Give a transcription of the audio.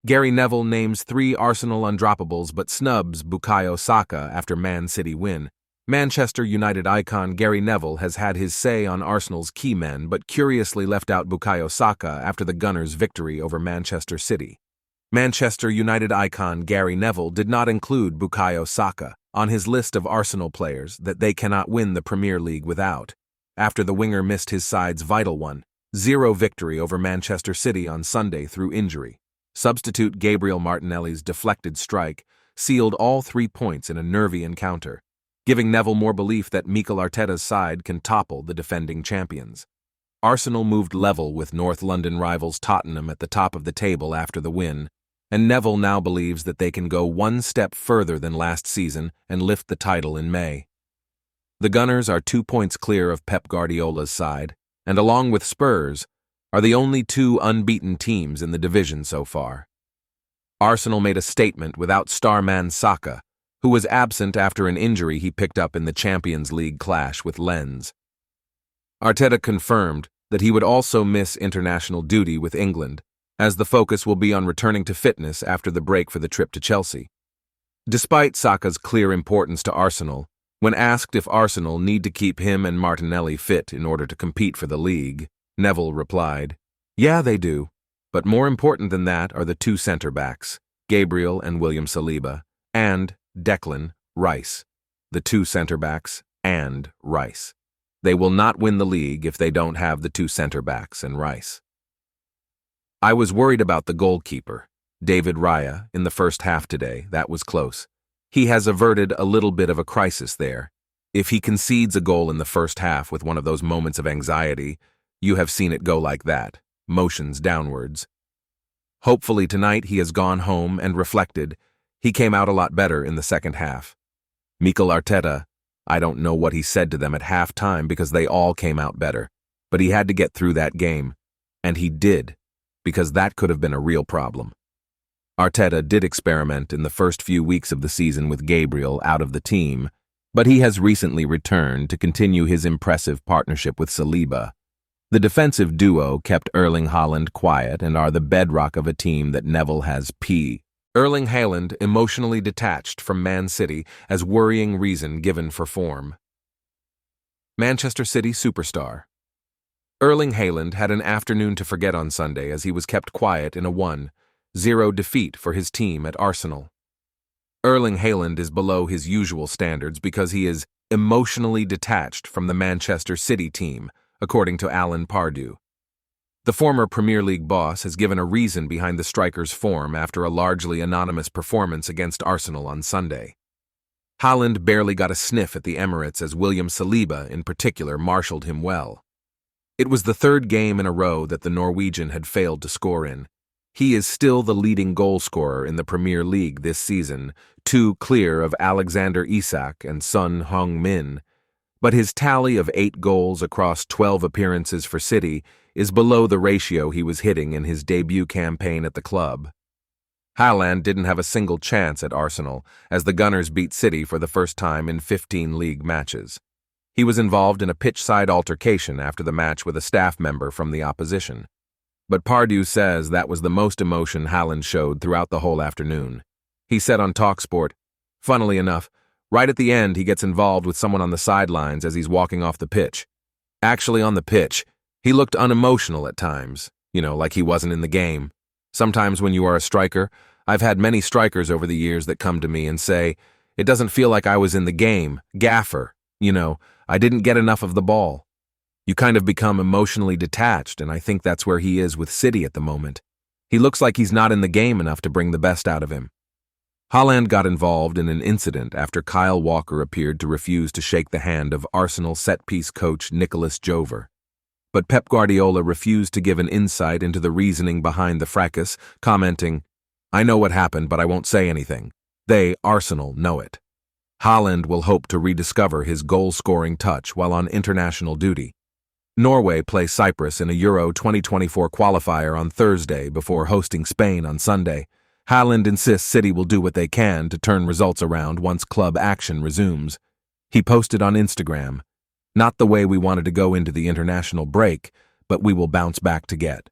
Gary Neville names 3 Arsenal undroppables but snubs Bukayo Saka after Man City win. Manchester United icon Gary Neville has had his say on Arsenal's key men but curiously left out Bukayo Saka after the Gunners' victory over Manchester City. Manchester United icon Gary Neville did not include Bukayo Saka on his list of Arsenal players that they cannot win the Premier League without, after the winger missed his side's vital 1-0 victory over Manchester City on Sunday through injury. Substitute Gabriel Martinelli's deflected strike sealed all 3 points in a nervy encounter, giving Neville more belief that Mikel Arteta's side can topple the defending champions. Arsenal moved level with North London rivals Tottenham at the top of the table after the win, and Neville now believes that they can go 1 step further than last season and lift the title in May. The Gunners are 2 points clear of Pep Guardiola's side, and along with Spurs, are the only 2 unbeaten teams in the division so far. Arsenal made a statement without star man Saka, who was absent after an injury he picked up in the Champions League clash with Lens. Arteta confirmed that he would also miss international duty with England, as the focus will be on returning to fitness after the break for the trip to Chelsea. Despite Saka's clear importance to Arsenal, when asked if Arsenal need to keep him and Martinelli fit in order to compete for the league, Neville replied, "Yeah, they do, but more important than that are the 2 centre-backs, Gabriel and William Saliba, and Declan Rice. The 2 centre-backs and Rice. They will not win the league if they don't have the 2 centre-backs and Rice." I was worried about the goalkeeper, David Raya, in the first half today. That was close. He has averted a little bit of a crisis there. If he concedes a goal in the first half with one of those moments of anxiety, you have seen it go like that, motions downwards. Hopefully tonight he has gone home and reflected. He came out a lot better in the second half. Mikel Arteta, I don't know what he said to them at halftime because they all came out better, but he had to get through that game. And he did, because that could have been a real problem. Arteta did experiment in the first few weeks of the season with Gabriel out of the team, but he has recently returned to continue his impressive partnership with Saliba. The defensive duo kept Erling Haaland quiet and are the bedrock of a team that Neville has Erling Haaland emotionally detached from Man City as worrying reason given for form. Manchester City superstar. Erling Haaland had an afternoon to forget on Sunday as he was kept quiet in a 1-0 defeat for his team at Arsenal. Erling Haaland is below his usual standards because he is emotionally detached from the Manchester City team, according to Alan Pardew. The former Premier League boss has given a reason behind the striker's form after a largely anonymous performance against Arsenal on Sunday. Haaland barely got a sniff at the Emirates as William Saliba, in particular, marshaled him well. It was the 3rd game in a row that the Norwegian had failed to score in. He is still the leading goal scorer in the Premier League this season, 2 clear of Alexander Isak and Son Heung-min, but his tally of 8 goals across 12 appearances for City is below the ratio he was hitting in his debut campaign at the club. Haaland didn't have a single chance at Arsenal as the Gunners beat City for the first time in 15 league matches. He was involved in a pitch-side altercation after the match with a staff member from the opposition. But Pardew says that was the most emotion Haaland showed throughout the whole afternoon. He said on TalkSport, "Funnily enough, right at the end he gets involved with someone on the sidelines as he's walking off the pitch. Actually on the pitch, he looked unemotional at times, like he wasn't in the game. Sometimes when you are a striker, I've had many strikers over the years that come to me and say, it doesn't feel like I was in the game, gaffer, I didn't get enough of the ball. You kind of become emotionally detached, and I think that's where he is with City at the moment. He looks like he's not in the game enough to bring the best out of him." Haaland got involved in an incident after Kyle Walker appeared to refuse to shake the hand of Arsenal set-piece coach Nicolas Jover. But Pep Guardiola refused to give an insight into the reasoning behind the fracas, commenting, "I know what happened, but I won't say anything. They, Arsenal, know it." Haaland will hope to rediscover his goal-scoring touch while on international duty. Norway play Cyprus in a Euro 2024 qualifier on Thursday before hosting Spain on Sunday. Haaland insists City will do what they can to turn results around once club action resumes. He posted on Instagram, "Not the way we wanted to go into the international break, but we will bounce back to get."